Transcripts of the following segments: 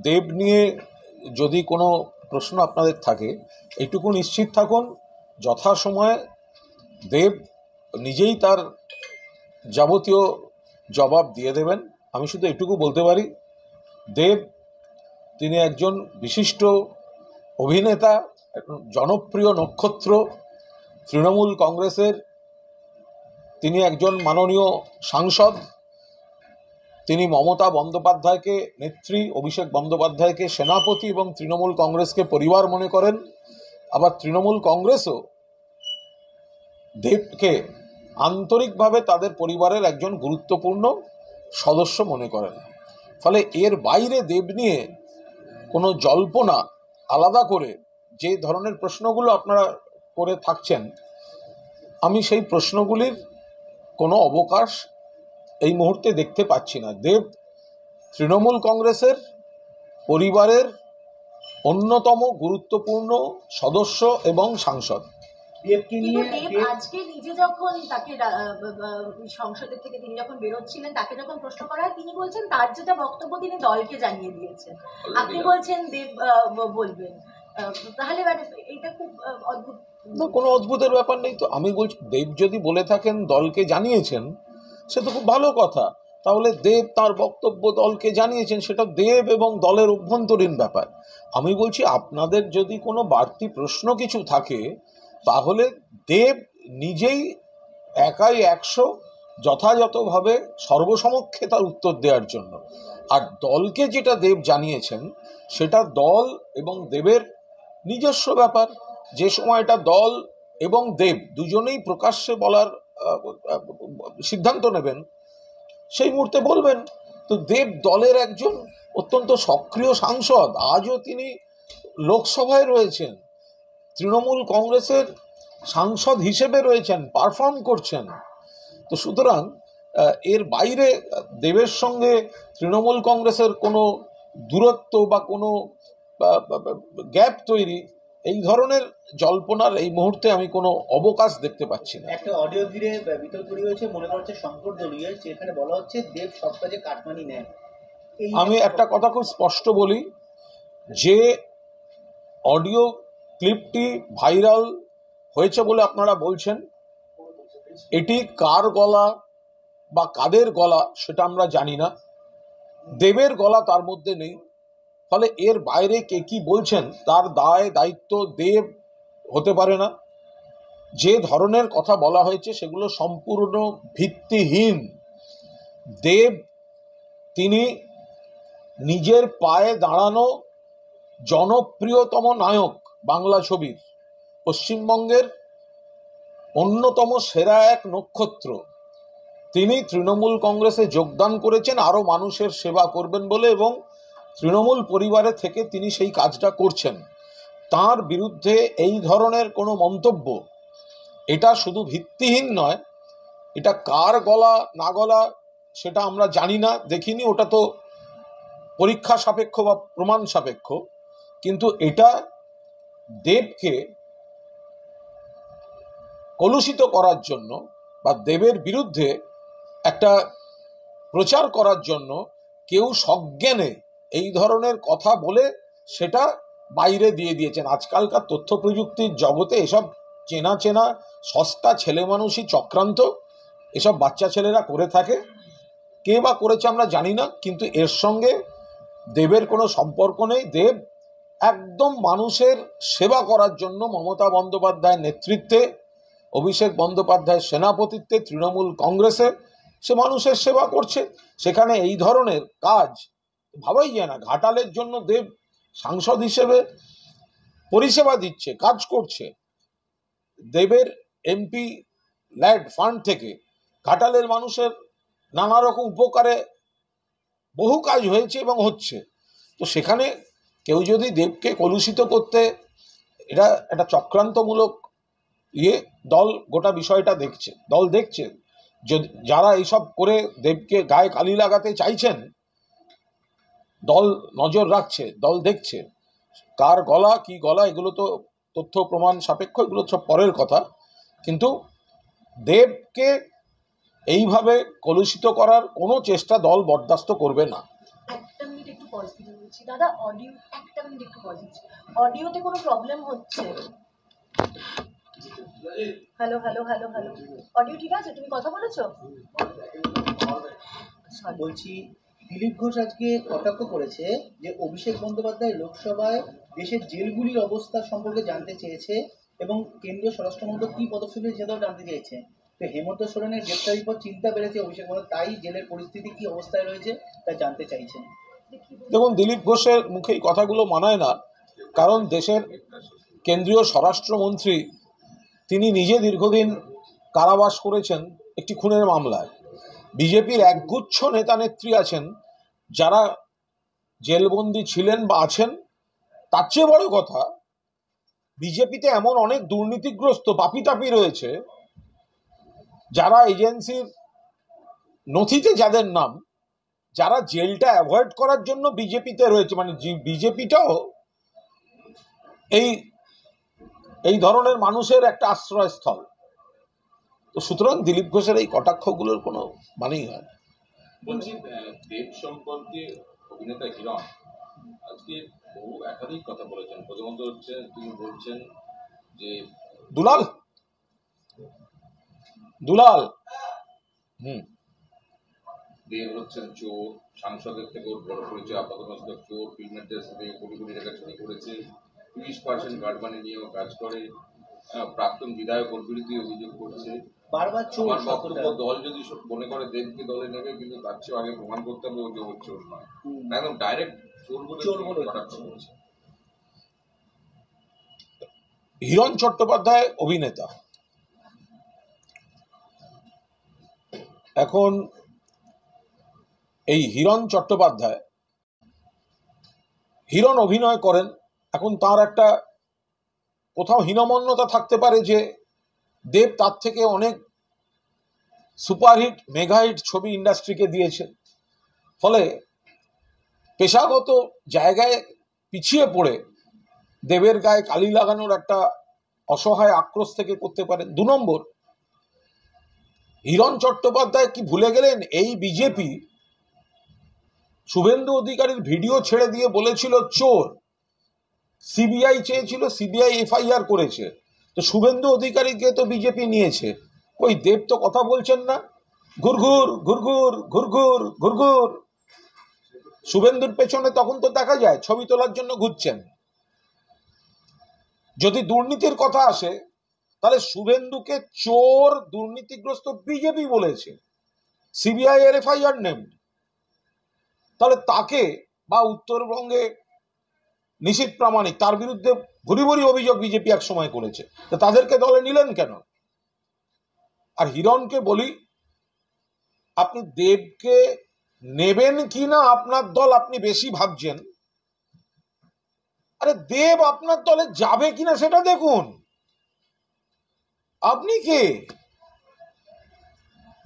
দেব নিয়ে যদি কোনো প্রশ্ন আপনাদের থাকে, এইটুকু নিশ্চিত থাকুন যথাসময়ে দেব নিজেই তার যাবতীয় জবাব দিয়ে দেবেন। আমি শুধু এটুকু বলতে পারি, দেব তিনি একজন বিশিষ্ট অভিনেতা, জনপ্রিয় নক্ষত্র, তৃণমূল কংগ্রেসের তিনি একজন মাননীয় সাংসদ। তিনি মমতা বন্দ্যোপাধ্যায়কে নেত্রী, অভিষেক বন্দ্যোপাধ্যায়কে সেনাপতি এবং তৃণমূল কংগ্রেসকে পরিবার মনে করেন। আবার তৃণমূল কংগ্রেসও দেবকে আন্তরিকভাবে তাদের পরিবারের একজন গুরুত্বপূর্ণ সদস্য মনে করেন। ফলে এর বাইরে দেব নিয়ে কোনো জল্পনা আলাদা করে যে ধরনের প্রশ্নগুলো আপনারা করে থাকছেন, আমি সেই প্রশ্নগুলির কোনো অবকাশ এই মুহূর্তে দেখতে পাচ্ছি না। দেব তৃণমূল কংগ্রেসের পরিবারের অন্যতম গুরুত্বপূর্ণ সদস্য এবং সাংসদ। আজকে নিজে যখন তাকে সংসদের থেকে তিনি যখন বেরোচ্ছিলেন, তাকে যখন প্রশ্ন করা হয়, তিনি বলছেন তার যেটা বক্তব্য তিনি দলকে জানিয়ে দিয়েছেন। আপনি বলছেন দেব বলবেন, তাহলে এটা খুব অদ্ভুত। না, কোনো অদ্ভুতের ব্যাপার নেই তো। আমি বলছি দেব যদি বলে থাকেন দলকে জানিয়েছেন, সে তো খুব ভালো কথা। তাহলে দেব তার বক্তব্য দলকে জানিয়েছেন, সেটা দেব এবং দলের অভ্যন্তরীণ ব্যাপার। আমি বলছি আপনাদের যদি কোনো বাড়তি প্রশ্ন কিছু থাকে, তাহলে দেব নিজেই একাই 100 যথাযথভাবে সর্বসমক্ষে তার উত্তর দেওয়ার জন্য। আর দলকে যেটা দেব জানিয়েছেন সেটা দল এবং দেবের নিজস্ব ব্যাপার। যে সময়টা দল এবং দেব দুজনেই প্রকাশ্যে বলার সিদ্ধান্ত নেবেন, সেই মুহূর্তে বলবেন। তো দেব দলের একজন অত্যন্ত সক্রিয় সাংসদ, আজও তিনি লোকসভায় রয়েছেন, তৃণমূল কংগ্রেসের সাংসদ হিসেবে রয়েছেন, পারফর্ম করছেন। তো সুতরাং এর বাইরে দেবের সঙ্গে তৃণমূল কংগ্রেসের কোনো দূরত্ব বা কোনো গ্যাপ তৈরি, এই ধরনের জল্পনার এই মুহূর্তে আমি কোনো অবকাশ দেখতে পাচ্ছি না। একটা অডিও ঘিরে বিতর্ক তৈরি হয়েছে, মনে করা হচ্ছে শঙ্কর দলীয়, যেখানে বলা হচ্ছে দেব সব কাজে কাটমানি নেন। আমি একটা কথা খুব স্পষ্ট বলি, যে অডিও ক্লিপটি ভাইরাল হয়েছে বলে আপনারা বলছেন, এটি কার গলা বা কাদের গলা সেটা আমরা জানি না। দেবের গলা তার মধ্যে নেই। ফলে এর বাইরে কে কি বলছেন তার দায় দায়িত্ব দেব হতে পারে না। যে ধরনের কথা বলা হয়েছে সেগুলো সম্পূর্ণ ভিত্তিহীন। দেব তিনি নিজের পায়ে দাঁড়ানো জনপ্রিয়তম নায়ক বাংলা ছবির, পশ্চিমবঙ্গের অন্যতম সেরা এক নক্ষত্র। তিনি তৃণমূল কংগ্রেসে যোগদান করেছেন আরো মানুষের সেবা করবেন বলে, এবং তৃণমূল পরিবারে থেকে তিনি সেই কাজটা করছেন। তার বিরুদ্ধে এই ধরনের কোনো মন্তব্য, এটা শুধু ভিত্তিহীন নয়, এটা কার গলা না গলা সেটা আমরা জানি না, দেখিনি, ওটা তো পরীক্ষা সাপেক্ষ বা প্রমাণ সাপেক্ষ। কিন্তু এটা দেবকে কলুষিত করার জন্য বা দেবের বিরুদ্ধে একটা প্রচার করার জন্য কেউ সজ্ঞানে এই ধরনের কথা বলে সেটা বাইরে দিয়ে দিয়েছেন। আজকালকার তথ্য প্রযুক্তির জগতে এসব চেনা চেনা সস্তা ছেলে মানুষই চক্রান্ত এসব বাচ্চা ছেলেরা করে থাকে। কে বা করেছে আমরা জানি না, কিন্তু এর সঙ্গে দেবের কোনো সম্পর্ক নেই। দেব একদম মানুষের সেবা করার জন্য মমতা বন্দ্যোপাধ্যায়ের নেতৃত্বে, অভিষেক বন্দ্যোপাধ্যায়ের সেনাপতিত্বে তৃণমূল কংগ্রেসে সে মানুষের সেবা করছে। সেখানে এই ধরনের কাজ ভাবাই যায় না। ঘাটালের জন্য দেব সাংসদ হিসেবে পরিষেবা দিচ্ছে, কাজ করছে। দেবের এমপি ল্যাড ফান্ড থেকে ঘাটালের মানুষের নানা রকম উপকারে বহু কাজ হয়েছে এবং হচ্ছে। তো সেখানে কেউ যদি দেবকে কলুষিত করতে, এটা একটা চক্রান্তমূলক দল গোটা বিষয়টা দেখছে, দল দেখছে। যদি যারা এইসব করে দেবকে গায়ে কালি লাগাতে চাইছেন, দল নজর রাখছে, দল দেখছে। কার গলা কি গলা এগুলো তো তথ্য প্রমাণ সাপেক্ষ, এগুলো সব পরের কথা। কিন্তু দেবকে এইভাবে কলুষিত করার কোনো চেষ্টা দল বরদাস্ত করবে না। একটা মিনিট একটু পজ দিতে বলছি। দাদা অডিও একটা মিনিট একটু পজ দিচ্ছি। অডিওতে কোনো প্রবলেম হচ্ছে? Hello hello hello hello, audio ঠিক আছে? তুমি কথা বলেছো? বলছি দিলীপ ঘোষ আজকে কটাক্ষ করেছে যে অভিষেক বন্দ্যোপাধ্যায় লোকসভায় দেশের জেলগুলির অবস্থা সম্পর্কে জানতে চেয়েছে এবং কেন্দ্রীয় স্বরাষ্ট্রমন্ত্রক কি পদক্ষেপ নিয়েছে সেটাও জানতে চেয়েছে। তো হেমন্ত সোরেনের গ্রেপ্তারির পর চিন্তা বেড়েছে অভিষেক বন্দ্যোপাধ্যায়, তাই জেলের পরিস্থিতি কি অবস্থায় রয়েছে তা জানতে চাইছেন। দেখুন, দিলীপ ঘোষের মুখে এই কথাগুলো মানায় না, কারণ দেশের কেন্দ্রীয় স্বরাষ্ট্রমন্ত্রী তিনি নিজে দীর্ঘদিন কারাবাস করেছেন একটি খুনের মামলায়। বিজেপির একগুচ্ছ নেতা নেত্রী আছেন যারা জেলবন্দি ছিলেন বা আছেন। তার চেয়ে বড় কথা, বিজেপিতে এমন অনেক দুর্নীতিগ্রস্ত পাপিটাপি রয়েছে যারা এজেন্সির নথিতে যাদের নাম, যারা জেলটা অ্যাভয়েড করার জন্য বিজেপিতে রয়েছে। মানে বিজেপিটাও এই ধরনের মানুষের একটা আশ্রয়স্থল। তো সুতরাং দিলীপ ঘোষের এই কটাক্ষগুলোর কোনো মানেই হয় না। বলছি দেব সম্পর্কে অভিনেতা হিরণ আজকে বহু একাধিক কথা বলেছেন। প্রথমত হচ্ছে তিনি বলছেন যে দুলাল দেব হচ্ছেন চোর, সাংসদের থেকে ওর বড় পরিচয় আপাতত চোর, ফিল্মের দেশ থেকে কোটি কোটি টাকা চুরি করেছে, 30% গার্ড মানি নিয়েও কাজ করে, প্রাক্তন বিধায়ক ওর বিরুদ্ধে অভিযোগ করছে। বারবার চোর। আমার বক্তব্য, দল যদি মনে করে দেবকে দলে নেবে, কিন্তু তার চেয়ে আগে প্রমাণ করতে হবে ও যে ওর চোর নয়। একদম ডাইরেক্ট চোর বলে কটাক্ষ করছে। হিরণ চট্টোপাধ্যায় অভিনেতা। এখন এই হিরণ চট্টোপাধ্যায় হিরণ অভিনয় করেন। এখন তার একটা কোথাও হীনমন্যতা থাকতে পারে যে দেব তার থেকে অনেক সুপারহিট মেগাহিট ছবি ইন্ডাস্ট্রিকে দিয়েছে, ফলে পেশাগত জায়গায় পিছিয়ে পড়ে দেবের গায়ে কালি লাগানোর একটা অসহায় আক্রোশ থেকে করতে পারেন। 2 নম্বর, হিরণ চট্টোপাধ্যায় কি ভুলে গেলেন এই বিজেপি শুভেন্দু অধিকারীর ভিডিও ছেড়ে দিয়ে বলেছিল চোর, সিবিআই চেয়েছিল, সিবিআই এফআইআর করেছে, তো শুভেন্দু অধিকারীকে তো বিজেপি নিয়েছে। ওই দেব তো কথা বলছেন না, ঘুরঘুর ঘুরঘুর ঘুরঘুর ঘুরঘুর। শুভেন্দুর পেছনে তখন তো দেখা যায় ছবি তোলার জন্য ঘুরছেন। যদি দুর্নীতির কথা আসে তাহলে শুভেন্দুকে চোর, দুর্নীতিগ্রস্ত বিজেপি বলেছে, সিবিআই এর এফআইআর নেম। তাহলে তাকে বা উত্তরবঙ্গে নিশীথ প্রামাণিক, তার বিরুদ্ধে ভুরি ভুরি অভিযোগ বিজেপি এক সময় করেছে, তো তাদেরকে দলে নিলেন কেন? আর হিরণকে বলি, আপনি দেবকে নেবেন কিনা আপনার দল আপনি বেশি ভাবছেন। আরে দেব আপনার দলে যাবে কিনা সেটা দেখুন। আপনি কে?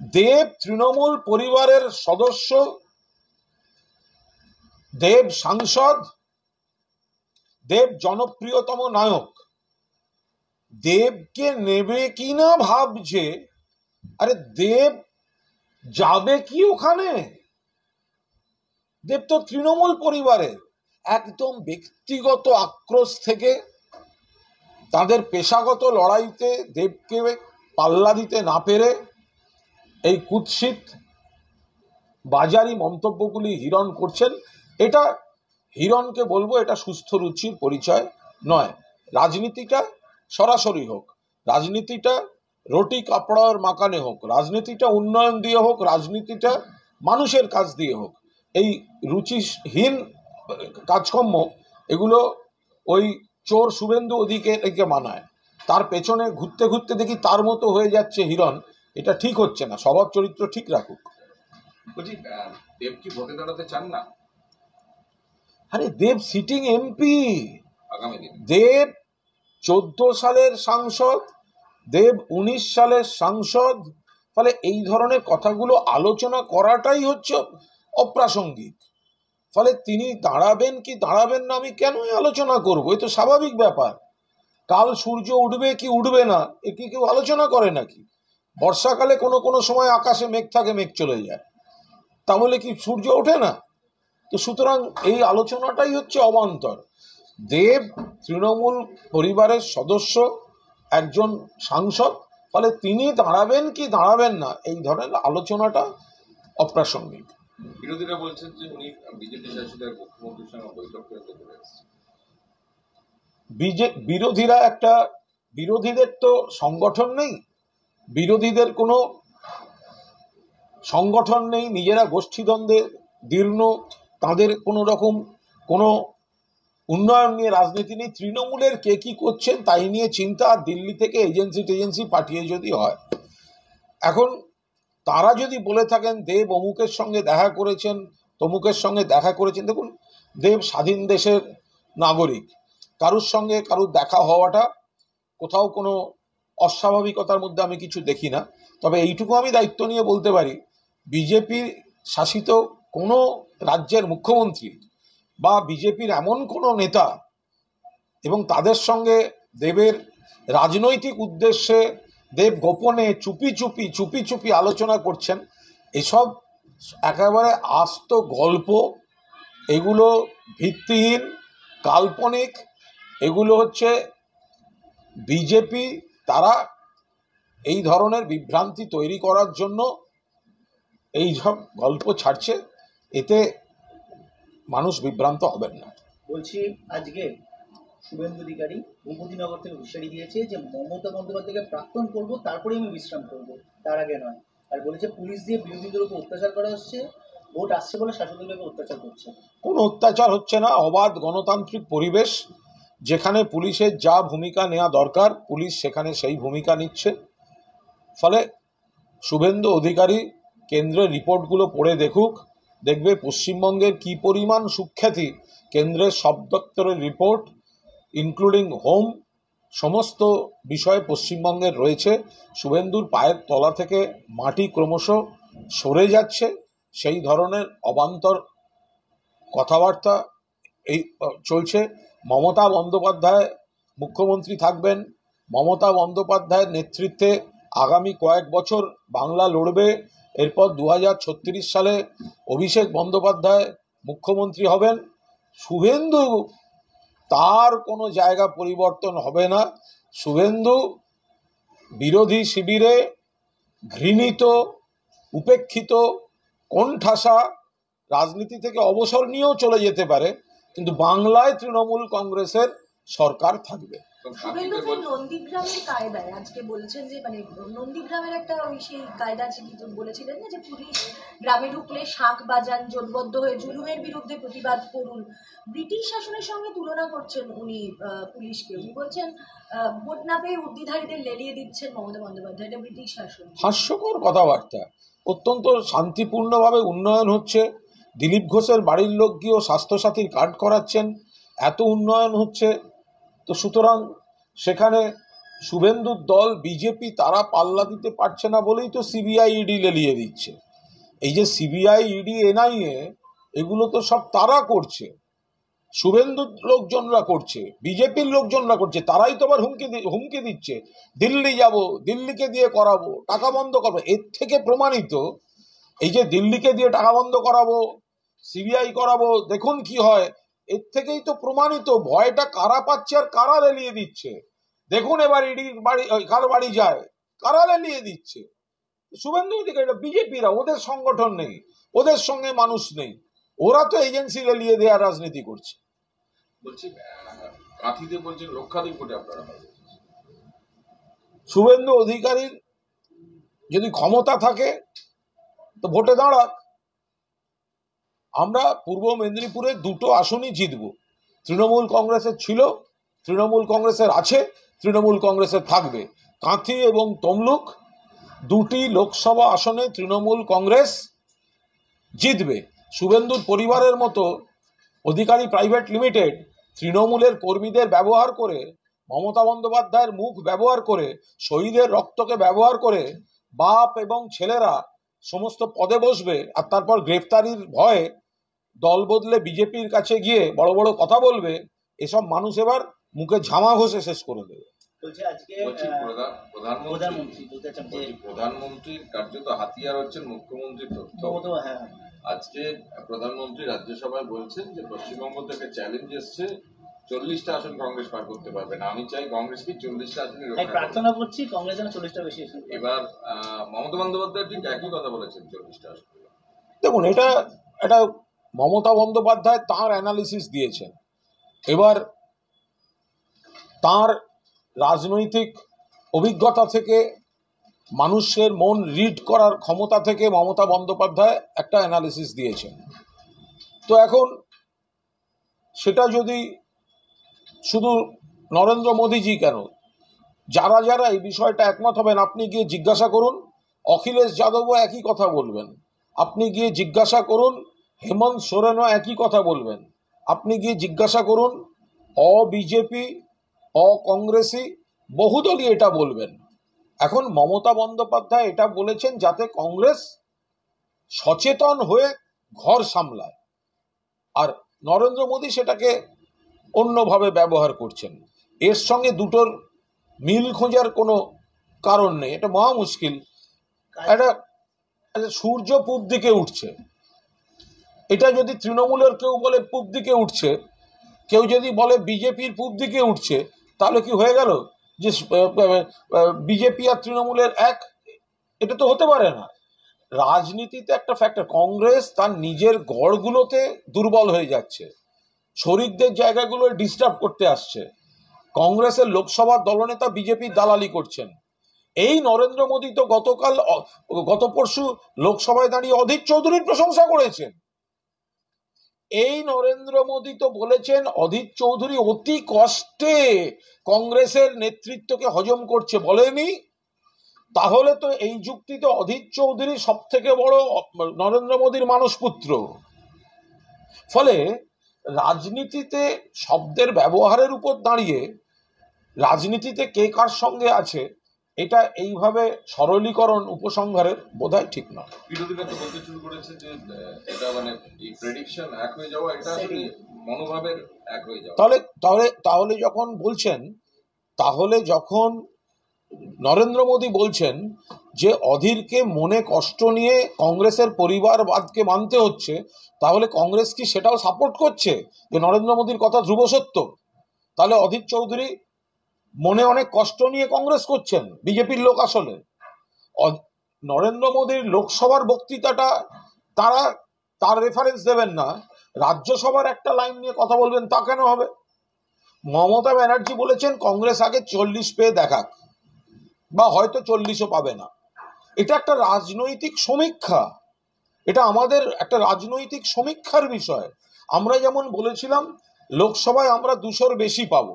দেব তৃণমূল পরিবারের সদস্য, দেব সাংসদ, দেব জনপ্রিয়তম নায়ক। দেবকে নেবে কিনা ভাবছে, আরে দেব যাবে কি ওখানে? দেব তো তৃণমূল পরিবারের। একদম ব্যক্তিগত আক্রোশ থেকে তাদের পেশাগত লড়াইতে দেবকে পাল্লা দিতে না পেরে এই কুৎসিত বাজারি মন্তব্যগুলি হিরণ করছেন। এটা হিরণকে বলবো, এটা সুস্থ রুচির পরিচয় নয়। রাজনীতিটা সরাসরি হোক, রাজনীতিটা রুটি কাপড়ার মাকানে হোক, রাজনীতিটা উন্নয়ন দিয়ে হোক, রাজনীতিটা মানুষের কাজ দিয়ে হোক। এই রুচিহীন কাজকর্ম এগুলো ওই চোর শুভেন্দু অধিকারীকে মানায়। তার পেছনে ঘুরতে ঘুরতে দেখি তার মতো হয়ে যাচ্ছে হিরণ, এটা ঠিক হচ্ছে না। স্বভাব চরিত্র ঠিক রাখুক। বলছি দেব কি ভোটে দাঁড়াতে চান না? আরে দেব সিটিং এমপি, আগামী দিন দেব 14 সালের সাংসদ, দেব 19 সালের সাংসদ। ফলে এই ধরনের কথাগুলো আলোচনা করাটাই হচ্ছে অপ্রাসঙ্গিক। ফলে তিনি দাঁড়াবেন কি দাঁড়াবেন না আমি কেন আলোচনা করবো? এ তো স্বাভাবিক ব্যাপার। কাল সূর্য উঠবে কি উঠবে না এ কি কেউ আলোচনা করে নাকি? বর্ষাকালে কোনো কোনো সময় আকাশে মেঘ থাকে, মেঘ চলে যায়, তাহলে কি সূর্য ওঠে না? তো সুতরাং এই আলোচনাটাই হচ্ছে অবান্তর। দেব তৃণমূল পরিবারের সদস্য, একজন সাংসদ, ফলে তিনি দাঁড়াবেন কি দাঁড়াবেন না এই ধরনের আলোচনাটা অপ্রাসঙ্গিক। বিরোধীরা বলছেন যে উনি বিজেপি শাসিত মুখ্যমন্ত্রীর সঙ্গে বৈঠক করে করে এসেছেন। বিরোধীদের তো সংগঠন নেই, বিরোধীদের কোনো সংগঠন নেই, নিজেরা গোষ্ঠীদ্বন্দ্বে দীর্ণ, তাদের কোনো রকম কোনো উন্নয়ন নিয়ে রাজনীতি নেই। তৃণমূলের কে কি করছেন তাই নিয়ে চিন্তা, আর দিল্লি থেকে এজেন্সি পাঠিয়ে যদি হয়। এখন তারা যদি বলে থাকেন দেব অমুকের সঙ্গে দেখা করেছেন, তমুকের সঙ্গে দেখা করেছেন, দেখুন দেব স্বাধীন দেশের নাগরিক, কারুর সঙ্গে কারুর দেখা হওয়াটা কোথাও কোনো অস্বাভাবিকতার মধ্যে আমি কিছু দেখি না। তবে এইটুকু আমি দায়িত্ব নিয়ে বলতে পারি, বিজেপি শাসিত কোনো রাজ্যের মুখ্যমন্ত্রী বা বিজেপির এমন কোনো নেতা এবং তাদের সঙ্গে দেবের রাজনৈতিক উদ্দেশ্যে দেব গোপনে চুপি চুপি আলোচনা করছেন, এসব একেবারে আস্ত গল্প, এগুলো ভিত্তিহীন, কাল্পনিক। এগুলো হচ্ছে বিজেপি, তারা এই ধরনের বিভ্রান্তি তৈরি করার জন্য এই সব গল্প ছাড়ছে, এতে মানুষ বিভ্রান্ত হবেন না। বলছি, আজকে শুভেন্দু অধিকারী ভূপতিনগর থেকে হুঁশিয়ারি দিয়েছে যে মমতা বন্দ্যোপাধ্যায়কে প্রাক্তন করবো, তারপরে আমি বিশ্রাম করবো, তার আগে নয়। আর বলেছে পুলিশ দিয়ে বিরোধীদের উপর অত্যাচার করা হচ্ছে, ভোট আসছে বলে শাসক দলকে অত্যাচার করছে। কোনো অত্যাচার হচ্ছে না, অবাধ গণতান্ত্রিক পরিবেশ, যেখানে পুলিশের যা ভূমিকা নেওয়া দরকার পুলিশ সেখানে সেই ভূমিকা নিচ্ছে। ফলে শুভেন্দু অধিকারী কেন্দ্রের রিপোর্টগুলো পড়ে দেখুক, দেখবে পশ্চিমবঙ্গের কি পরিমাণ সুখ্যাতি কেন্দ্রের সব দপ্তরের রিপোর্ট ইনক্লুডিং হোম, সমস্ত বিষয়ে পশ্চিমবঙ্গের রয়েছে। শুভেন্দুর পায়ের তলা থেকে মাটি ক্রমশ সরে যাচ্ছে, সেই ধরনের অবান্তর কথাবার্তা এই চলছে। মমতা বন্দ্যোপাধ্যায় মুখ্যমন্ত্রী থাকবেন, মমতা বন্দ্যোপাধ্যায়ের নেতৃত্বে আগামী কয়েক বছর বাংলা লড়বে। এরপর 2036 সালে অভিষেক বন্দ্যোপাধ্যায় মুখ্যমন্ত্রী হবেন। শুভেন্দু, তার কোনো জায়গা পরিবর্তন হবে না। শুভেন্দু বিরোধী শিবিরে ঘৃণিত, উপেক্ষিত, কোণঠাসা, রাজনীতি থেকে অবসর নিয়েও চলে যেতে পারে, কিন্তু বাংলায় তৃণমূল কংগ্রেসের সরকার থাকবে। শুভেন্দু নন্দীগ্রামের কায়দায় আজকে বলছেন যে মানে নন্দীগ্রামের একটা ওই সেই কায়দা আছে, কিন্তু বলেছিলেন না যে পুলিশ গ্রামে ঢুকলে শাঁখ বাজান, জোটবদ্ধ হয়ে জুলুমের বিরুদ্ধে প্রতিবাদ করুন। ব্রিটিশ শাসনের সঙ্গে তুলনা করছেন উনি পুলিশকে। উনি বলছেন ভোট না পেয়ে উর্দিধারীদের লেলিয়ে দিচ্ছেন মমতা বন্দ্যোপাধ্যায়, এটা ব্রিটিশ শাসন। হাস্যকর কথাবার্তা। অত্যন্ত শান্তিপূর্ণভাবে উন্নয়ন হচ্ছে, দিলীপ ঘোষের বাড়ির লোক গিয়েও স্বাস্থ্যসাথীর কার্ড করাচ্ছেন, এত উন্নয়ন হচ্ছে। তো সুতরাং সেখানে শুভেন্দুর দল বিজেপি তারা পাল্লা দিতে পারছে না বলেই তো সিবিআই ইডি লেলিয়ে দিচ্ছে। এই যে সিবিআই ইডি এনআইএ, এগুলো তো সব তারা করছে, শুভেন্দুর লোকজনরা করছে, বিজেপির লোকজনরা করছে। তারাই তো আবার হুমকি দিচ্ছে, দিল্লি যাব, দিল্লিকে দিয়ে করাবো, টাকা বন্ধ করবো। এর থেকে প্রমাণিত, এই যে দিল্লিকে দিয়ে টাকা বন্ধ করাবো, সিবিআই করাবো, দেখুন কি হয়, এর থেকেই তো প্রমাণিত ভয়টা কারা পাচ্ছে আর কারা লেলিয়ে দিচ্ছে। দেখুন এবার ইডির বাড়ি কার বাড়ি যায়, কারা লেলিয়ে দিচ্ছে। শুভেন্দু অধিকারী, বিজেপিরা, ওদের সংগঠন নেই, ওদের সঙ্গে মানুষ নেই, ওরা তো এজেন্সি লেলিয়ে দেওয়ার রাজনীতি করছে। বলছি কাঁথিতে বলছেন লক্ষাধিক ভোটে আপনারা। শুভেন্দু অধিকারীর যদি ক্ষমতা থাকে তো ভোটে দাঁড়াক। আমরা পূর্ব মেদিনীপুরে 2টো আসনই জিতব। তৃণমূল কংগ্রেসের ছিল, তৃণমূল কংগ্রেসের আছে, তৃণমূল কংগ্রেসের থাকবে। কাঁথি এবং তমলুক 2টি লোকসভা আসনে তৃণমূল কংগ্রেস জিতবে। শুভেন্দুর পরিবারের মতো অধিকারী প্রাইভেট লিমিটেড তৃণমূলের কর্মীদের ব্যবহার করে, মমতা বন্দ্যোপাধ্যায়ের মুখ ব্যবহার করে, শহীদের রক্তকে ব্যবহার করে বাপ এবং ছেলেরা সমস্ত পদে বসবে, আর তারপর গ্রেফতারির ভয়ে দল বদলে বিজেপির কাছে গিয়ে বড় বড় কথা বলবে। এসব মানুষ এবার মুখে ঝামা ঘষে শেষ করে দেবে। প্রধানমন্ত্রীর কার্যত হাতিয়ার হচ্ছেন মুখ্যমন্ত্রীর তথ্য। আজকে প্রধানমন্ত্রী রাজ্যসভায় বলছেন যে পশ্চিমবঙ্গ থেকে চ্যালেঞ্জ এসছে, 40টা আসন কংগ্রেস পার করতে পারবে না। আমি চাই কংগ্রেস কি 40টা আসনই তাই রক্ষা করুক। প্রার্থনা করছি কংগ্রেস যেন 40টা বেশি আসন পায়। এবার মমতা বন্দ্যোপাধ্যায় ঠিক একই কথা বলেছেন, 40টা আসন। দেখুন, এটা মমতা বন্দ্যোপাধ্যায় তাঁর অ্যানালিসিস দিয়েছেন। এবার তাঁর রাজনৈতিক অভিজ্ঞতা থেকে, মানুষের মন রিড করার ক্ষমতা থেকে মমতা বন্দ্যোপাধ্যায় একটা অ্যানালিসিস দিয়েছেন। তো এখন সেটা যদি শুধু নরেন্দ্র মোদীজি কেন, যারা যারা এই বিষয়টা একমত হবেন, আপনি গিয়ে জিজ্ঞাসা করুন, অখিলেশ যাদবও একই কথা বলবেন। আপনি গিয়ে জিজ্ঞাসা করুন, হেমন্ত সোরেনও একই কথা বলবেন। আপনি গিয়ে জিজ্ঞাসা করুন, বিজেপি কংগ্রেসি বহুদলই এটা বলবেন। এখন মমতা বন্দ্যোপাধ্যায় এটা বলেছেন যাতে কংগ্রেস সচেতন হয়ে ঘর সামলায়, আর নরেন্দ্র মোদী সেটাকে অন্যভাবে ব্যবহার করছেন। এর সঙ্গে দুটোর মিল খোঁজার কোনো কারণ নেই, এটা মহা মুশকিল। একটা সূর্য পূব দিকে উঠছে, এটা যদি তৃণমূলের কেউ বলে পূব দিকে উঠছে, কেউ যদি বলে বিজেপির পূব দিকে উঠছে, তাহলে কি হয়ে গেল যে বিজেপি আর তৃণমূলের এক? এটা তো হতে পারে না। রাজনীতিতে একটা ফ্যাক্টর, কংগ্রেস তার নিজের গড়গুলোতে দুর্বল হয়ে যাচ্ছে, শরিকদের জায়গাগুলো ডিস্টার্ব করতে আসছে। কংগ্রেসের লোকসভা দলনেতা বিজেপির দালালি করছেন। এই নরেন্দ্র মোদী তো গত পরশু লোকসভায় দাঁড়িয়ে অধীর চৌধুরীর প্রশংসা করেছেন। এই নরেন্দ্র মোদী তো বলেছেন অধীর চৌধুরী অতি কষ্টে কংগ্রেসের নেতৃত্বকে হজম করছে, বলেনি? তাহলে তো এই যুক্তিতে অধীর চৌধুরী সব থেকে বড় নরেন্দ্র মোদীর মানসপুত্র। ফলে রাজনীতিতে শব্দের ব্যবহারের উপর দাঁড়িয়ে রাজনীতিতে কে কার সঙ্গে আছে, এটা এইভাবে সরলীকরণ উপসংহারের বোধহয় ঠিক নয়। বিরোধীরা তো বলতে শুরু করেছে যে এটা মানে এই প্রেডিকশন এক হয়ে যাওয়া, এটা আসলে মনোভাবের এক হয়ে যাওয়া। তাহলে যখন নরেন্দ্র মোদী বলছেন যে অধীরকে মনে কষ্ট নিয়ে কংগ্রেসের পরিবারবাদকে মানতে হচ্ছে, তাহলে কংগ্রেস কি সেটাও সাপোর্ট করছে যে নরেন্দ্র মোদীর কথা ধ্রুব সত্য? তাহলে অধীর চৌধুরী মনে অনেক কষ্ট নিয়ে কংগ্রেস করছেন, বিজেপির লোক আসলে। নরেন্দ্র মোদীর লোকসভার বক্তৃতাটা তার রেফারেন্স দেবেন না, রাজ্যসভার একটা লাইন নিয়ে কথা বলবেন, তা কেন হবে? মমতা ব্যানার্জি বলেছেন কংগ্রেস আগে 40 পেয়ে দেখাক, বা হয়তো 40ও পাবে না। এটা একটা রাজনৈতিক সমীক্ষা, এটা আমাদের একটা রাজনৈতিক সমীক্ষার বিষয়। আমরা যেমন বলেছিলাম লোকসভায় আমরা 200-র বেশি পাবো,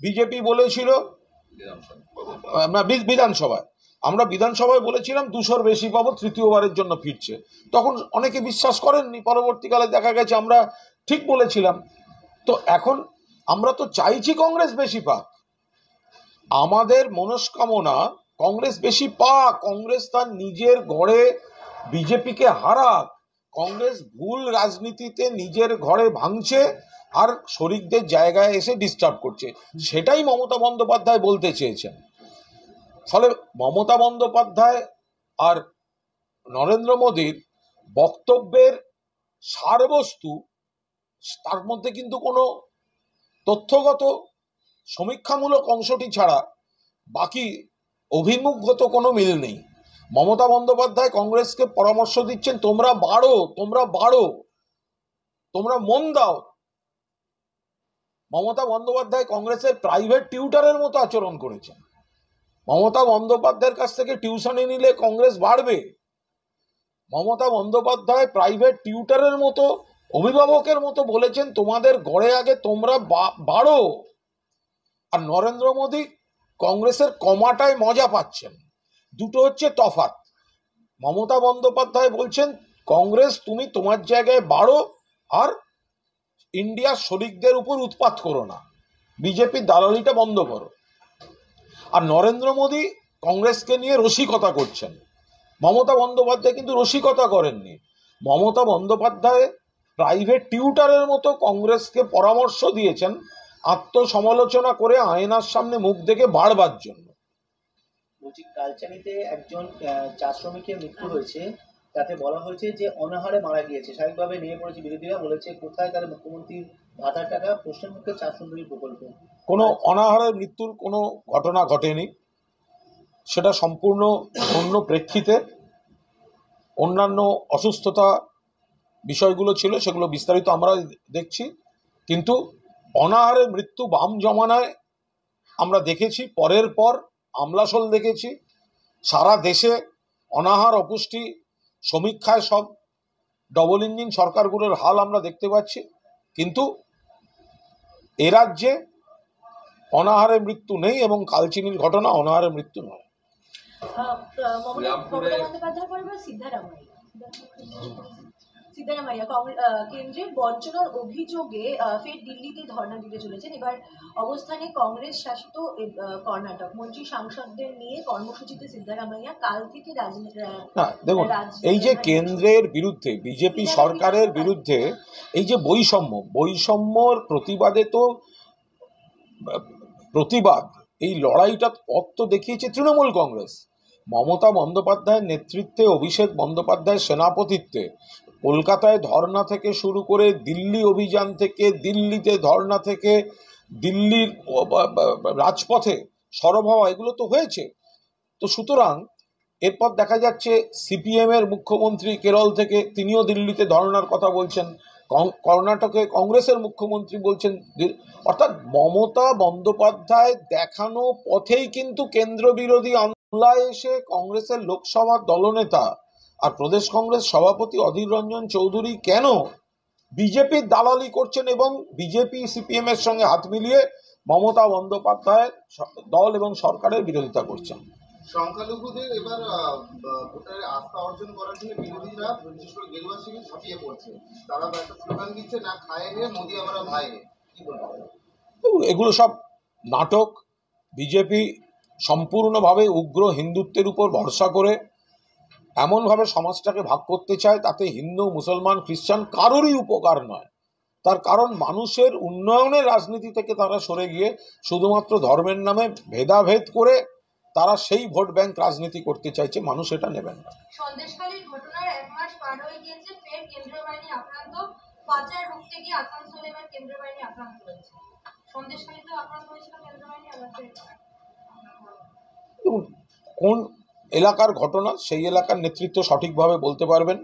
বিজেপি বলেছিল বিধানসভায় বলেছিলাম 200-র বেশি পাবো, তৃতীয়বারের জন্য ফিরছে। তখন অনেকে বিশ্বাস করেননি, পরবর্তীকালে দেখা গেছে আমরা ঠিক বলেছিলাম। তো এখন আমরা তো চাইছি কংগ্রেস বেশি পাক, আমাদের মনস্কামনা কংগ্রেস বেশি পাক, কংগ্রেস তার নিজের গড়ে বিজেপিকে হারাক। কংগ্রেস ভুল রাজনীতিতে নিজের ঘরে ভাঙছে আর শরিকদের জায়গায় এসে ডিস্টার্ব করছে, সেটাই মমতা বন্দ্যোপাধ্যায় বলতে চেয়েছেন। ফলে মমতা বন্দ্যোপাধ্যায় আর নরেন্দ্র মোদীর বক্তব্যের সারবস্তু, তার মধ্যে কিন্তু কোনো তথ্যগত সমীক্ষামূলক অংশটি ছাড়া বাকি অভিমুখগত কোনো মিল নেই। মমতা বন্দ্যোপাধ্যায় কংগ্রেসকে পরামর্শ দিচ্ছেন তোমরা বাড়ো, তোমরা মন দাও। মমতা বন্দ্যোপাধ্যায় কংগ্রেসের প্রাইভেট টিউটারের মতো আচরণ করেছেন। মমতা বন্দ্যোপাধ্যায়ের কাছ থেকে টিউশনি নিলে কংগ্রেস বাড়বে। মমতা বন্দ্যোপাধ্যায় প্রাইভেট টিউটারের মতো, অভিভাবকের মতো বলেছেন তোমাদের গড়ে আগে তোমরা বাড়ো। আর নরেন্দ্র মোদী কংগ্রেসের কমাটায় মজা পাচ্ছেন। দুটো হচ্ছে তফাৎ। মমতা বন্দ্যোপাধ্যায় বলছেন কংগ্রেস তুমি তোমার জায়গায় বাড়ো আর ইন্ডিয়ার শরিকদের উপর উৎপাত করো না, বিজেপির দালালিটা বন্ধ করো। আর নরেন্দ্র মোদী কংগ্রেসকে নিয়ে রসিকতা করছেন। মমতা বন্দ্যোপাধ্যায় কিন্তু রসিকতা করেননি। মমতা বন্দ্যোপাধ্যায় প্রাইভেট টিউটারের মতো কংগ্রেসকে পরামর্শ দিয়েছেন আত্মসমালোচনা করে আয়নার সামনে মুখ দেখে বাড়বার জন্য। বলছি, কালচানিতে একজন চা শ্রমিকের মৃত্যু হয়েছে, তাতে বলা হয়েছে যে অনাহারে মারা গিয়েছে। স্বাভাবিকভাবে নেমে পড়েছে বিরোধীরা, বলেছে কোথায় তার মুখ্যমন্ত্রীর ভাতার টাকা, প্রশ্নের মুখে চার সুন্দরী প্রকল্প। কোনো অনাহারের মৃত্যুর কোনো ঘটনা ঘটেনি, সেটা সম্পূর্ণ অন্য প্রেক্ষিতে অন্যান্য অসুস্থতা বিষয়গুলো ছিল, সেগুলো বিস্তারিত আমরা দেখছি। কিন্তু অনাহারের মৃত্যু বাম জমানায় আমরা দেখেছি, পরের পর আমলাশোল দেখেছি, সারা দেশে অনাহার অপুষ্টি সমীক্ষায় সব ডবল ইঞ্জিন সরকারগুলোর হাল আমরা দেখতে পাচ্ছি। কিন্তু এ রাজ্যে অনাহারের মৃত্যু নেই এবং কালচিনির ঘটনা অনাহারের মৃত্যু নয়। মমতা বন্দ্যোপাধ্যায় পরিবার সিদ্ধারামাইয়া কেন্দ্রের বঞ্চনার অভিযোগে ফের দিল্লিতে ধর্ণা দিতে চলেছেন। এবার অবস্থানে কংগ্রেস শাসিত কর্ণাটক। মন্ত্রী সাংসদদের নিয়ে কর্মসূচিতে সিদ্ধারামাইয়া কাল থেকে না দেখুন, এই যে কেন্দ্রের বিরুদ্ধে বিজেপি সরকারের বিরুদ্ধে এই যে বৈষম্যর প্রতিবাদে তো প্রতিবাদ, এই লড়াইটা পথ তো দেখিয়েছে তৃণমূল কংগ্রেস। মমতা বন্দ্যোপাধ্যায়ের নেতৃত্বে, অভিষেক বন্দ্যোপাধ্যায়ের সেনাপতিত্বে কলকাতায় ধর্ণা থেকে শুরু করে দিল্লি অভিযান থেকে, দিল্লিতে ধর্ণা থেকে দিল্লির রাজপথে সরব হওয়া, এগুলো তো হয়েছে। তো সুতরাং এরপর দেখা যাচ্ছে সিপিএম এর মুখ্যমন্ত্রী কেরল থেকে তিনিও দিল্লিতে ধর্ণার কথা বলছেন, কর্ণাটকে কংগ্রেসের মুখ্যমন্ত্রী বলছেন। অর্থাৎ মমতা বন্দ্যোপাধ্যায় দেখানো পথেই কিন্তু কেন্দ্র বিরোধী আমলায় এসে কংগ্রেসের লোকসভা দলনেতা আর প্রদেশ কংগ্রেস সভাপতি অধীর রঞ্জন চৌধুরী কেন বিজেপির দালালি করছেন এবং বিজেপি সিপিএম এর সঙ্গে হাত মিলিয়ে মমতা বন্দ্যোপাধ্যায়ের দল এবং সরকারের বিরোধিতা করছেন। সংখ্যালঘুদের এবার ভোটারের আস্থা অর্জন করার জন্য বিরোধীরা বিশেষ করে গেরুয়া শিবির ছাপিয়ে পড়ছে। তারা একটা স্লোগান দিচ্ছে, না খায় হে মোদি আমরা ভাই হে। কি বলবেন? এগুলো সব নাটক। বিজেপি সম্পূর্ণভাবে উগ্র হিন্দুত্বের উপর ভরসা করে এমনভাবে সমাজটাকে ভাগ করতে চায়, তাতে হিন্দু, মুসলমান, খ্রিস্টান কারোরই উপকার নয়। তার কারণ মানুষের উন্নয়নের রাজনীতি থেকে তারা সরে গিয়ে শুধুমাত্র ধর্মের নামে ভেদাভেদ করে তারা সেই ভোট ব্যাংক রাজনীতি করতে চাইছে। মানুষ এটা নেবেন না। সন্দেশখালীর ঘটনার 1 মাস পার হয়ে গিয়েছে, ফের কেন্দ্রীয় বাহিনী আক্রান্ত। পাচার রুখতে গিয়ে আসানসোলে এবার কেন্দ্রীয় বাহিনী আক্রান্ত হয়েছে। সন্দেশখালীতেও আক্রান্ত হয়েছিল কেন্দ্রীয় বাহিনী, আবার কোন এলাকার ঘটনা সেই এলাকার নেতৃত্ব সঠিকভাবে বলতে পারবেন।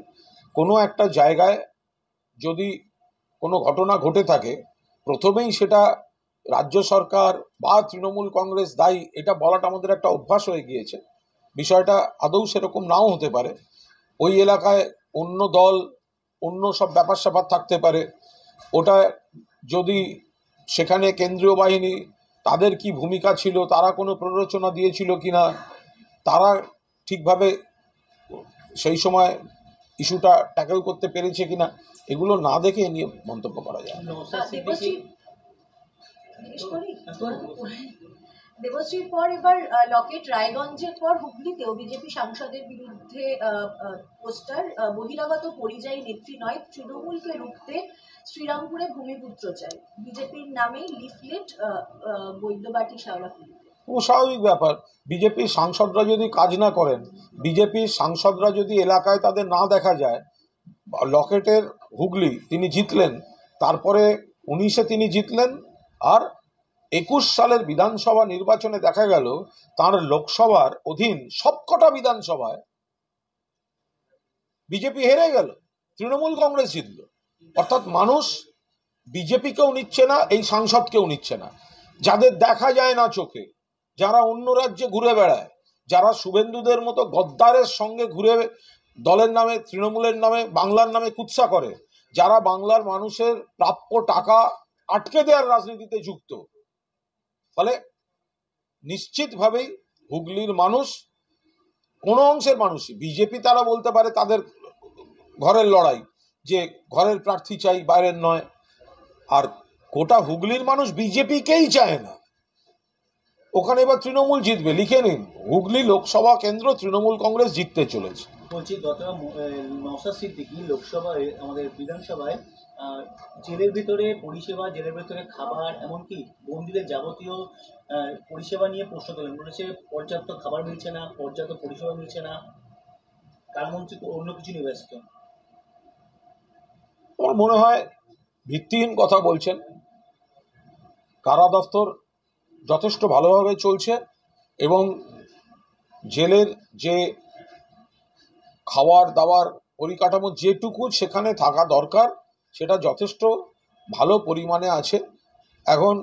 কোনো একটা জায়গায় যদি কোনো ঘটনা ঘটে থাকে, প্রথমেই সেটা রাজ্য সরকার বা তৃণমূল কংগ্রেস দায়ী, এটা বলাটা আমাদের একটা অভ্যাস হয়ে গিয়েছে। বিষয়টা আদৌ সেরকম নাও হতে পারে। ওই এলাকায় অন্য দল, অন্য সব ব্যাপার স্যাপার থাকতে পারে। ওটা যদি সেখানে কেন্দ্রীয় বাহিনী, তাদের কি ভূমিকা ছিল, তারা কোনো প্ররোচনা দিয়েছিল কিনা, তারা ঠিকভাবে সেই সময় ইস্যুটা ট্যাকেল করতে পেরেছে কিনা, এগুলো না দেখে নিয়ে মন্তব্য করা যায়। দেবশ্রীর পর এবার লকেট, রায়গঞ্জের পর হুগলিতেও বিজেপি সাংসদের বিরুদ্ধে পোস্টার। বহিরাগত পরিযায়ী নেত্রী নয়, তৃণমূলকে রুখতে শ্রীরামপুরে ভূমিপুত্র চাই। বিজেপির নামে লিফলেট বৈদ্যবাটি শেওড়াফুলি। স্বাভাবিক ব্যাপার। বিজেপির সাংসদরা যদি কাজ না করেন, বিজেপির সাংসদরা যদি এলাকায় তাদের না দেখা যায়, লকেটের হুগলি তিনি জিতলেন, তারপরে 19-এ তিনি জিতলেন, আর 21 সালের বিধানসভা নির্বাচনে দেখা গেল তার লোকসভার অধীন সবকটা বিধানসভায় বিজেপি হেরে গেল, তৃণমূল কংগ্রেস জিতল। অর্থাৎ মানুষ বিজেপিকেও নিচ্ছে না, এই সাংসদকেও নিচ্ছে না। যাদের দেখা যায় না চোখে, যারা অন্য রাজ্যে ঘুরে বেড়ায়, যারা শুভেন্দুদের মতো গদ্দারের সঙ্গে ঘুরে দলের নামে, তৃণমূলের নামে, বাংলার নামে কুৎসা করে, যারা বাংলার মানুষের প্রাপ্য টাকা আটকে দেওয়ার রাজনীতিতে যুক্ত, ফলে নিশ্চিতভাবেই হুগলির মানুষ, কোনো অংশের মানুষই, বিজেপি তারা বলতে পারে তাদের ঘরের লড়াই, যে ঘরের প্রার্থী চাই, বাইরের নয়, আর গোটা হুগলির মানুষ বিজেপিকেই চায় না। ওখানে এবার তৃণমূল জিতবে, লিখে নিন, হুগলি লোকসভা কেন্দ্র তৃণমূল কংগ্রেস জিততে চলেছে। বলছি, গতকাল নওশাদ সিদ্দিকী লোকসভায়, আমাদের বিধানসভায় জেলের ভিতরে পরিষেবা, জেলের ভিতরে খাবার, এমনকি বন্দীদের যাবতীয় পরিষেবা নিয়ে প্রশ্ন তোলেন। বলেছে পর্যাপ্ত খাবার মিলছে না, পর্যাপ্ত পরিষেবা মিলছে না। তার মঞ্চে অন্য কিছু নিয়ে ব্যস্ত। আমার মনে হয় ভিত্তিহীন কথা বলছেন। কারা দপ্তর যথেষ্ট ভালোভাবে চলছে এবং জেলের যে খাওয়ার দাওয়ার পরিকাঠামো যেটুকু সেখানে থাকা দরকার সেটা যথেষ্ট ভালো পরিমাণে আছে। এখন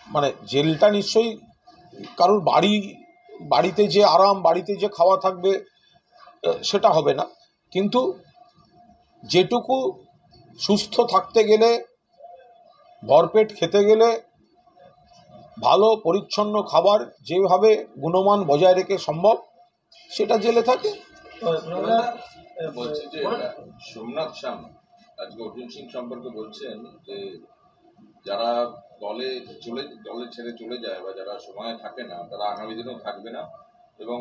মানে জেলটা নিশ্চয়ই কারোর বাড়িতে যে আরাম, বাড়িতে যে খাওয়া থাকবে সেটা হবে না, কিন্তু যেটুকু সুস্থ থাকতে গেলে, ভরপেট খেতে গেলে, ভালো পরিচ্ছন্ন খাবার যেভাবে গুণমান বজায় রেখে সম্ভব সেটা জেলে থাকে। বলছি যে সোমনাথ শাম আজকে অর্জুন সিং সম্পর্কে বলছেন যে যারা দলে ছেড়ে চলে যায় বা যারা সময় থাকে না তারা আগামী দিনেও থাকবে না এবং